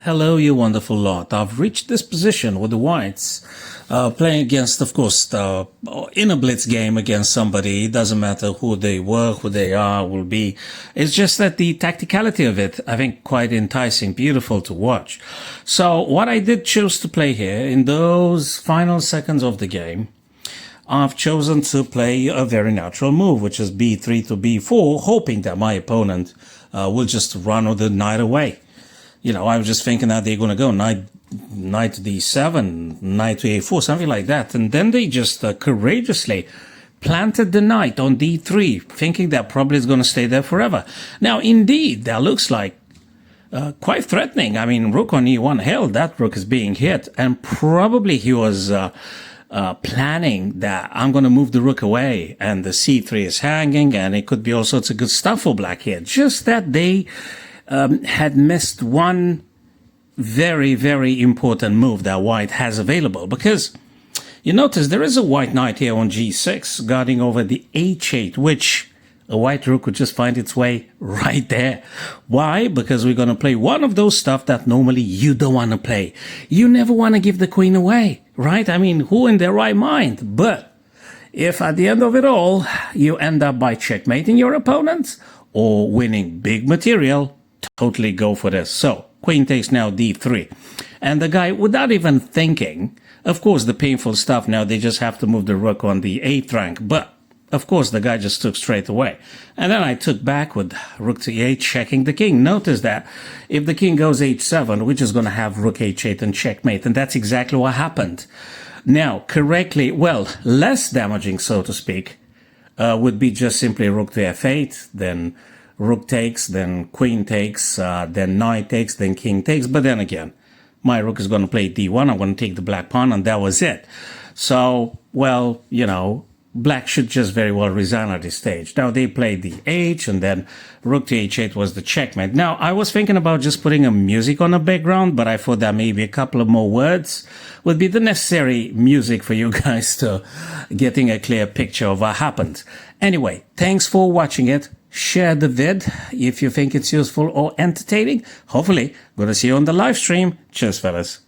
Hello, you wonderful lot. I've reached this position with the Whites, playing against, of course, in a blitz game against somebody. It doesn't matter who they were, who they are, will be. It's just that the tacticality of it, I think, quite enticing, beautiful to watch. So what I did choose to play here in those final seconds of the game, I've chosen to play a very natural move, which is b3 to b4, hoping that my opponent will just run the knight away. You know, I was just thinking that they're going to go knight to d7, knight to a4, something like that. And then they just courageously planted the knight on d3, thinking that probably it's going to stay there forever. Now, indeed, that looks like quite threatening. I mean, rook on e1, hell, that rook is being hit. And probably he was planning that I'm going to move the rook away and the c3 is hanging and it could be all sorts of good stuff for black here. Just that they had missed one very, very important move that white has available, because you notice there is a white knight here on g6 guarding over the h8, which a white rook would just find its way right there. Why? Because we're going to play one of those stuff that normally you don't want to play. You never want to give the queen away, right? I mean, who in their right mind? But if at the end of it all, you end up by checkmating your opponent or winning big material, totally go for this. So queen takes now d3, and the guy, without even thinking, of course the painful stuff, now they just have to move the rook on the 8th rank, but of course the guy just took straight away. And then I took back with rook to e8, checking the king. Notice that if the king goes h7, we're just going to have rook h8 and checkmate, and that's exactly what happened. Now, correctly, well, less damaging, so to speak, would be just simply rook to f8, then rook takes, then queen takes, then knight takes, then king takes. But then again, my rook is going to play d1. I'm going to take the black pawn, and that was it. So, well, you know, black should just very well resign at this stage. Now, they played the h, and then rook to h8 was the checkmate. Now, I was thinking about just putting a music on the background, but I thought that maybe a couple of more words would be the necessary music for you guys to getting a clear picture of what happened. Anyway, thanks for watching it. Share the vid if you think it's useful or entertaining. Hopefully, going to see you on the live stream. Cheers, fellas.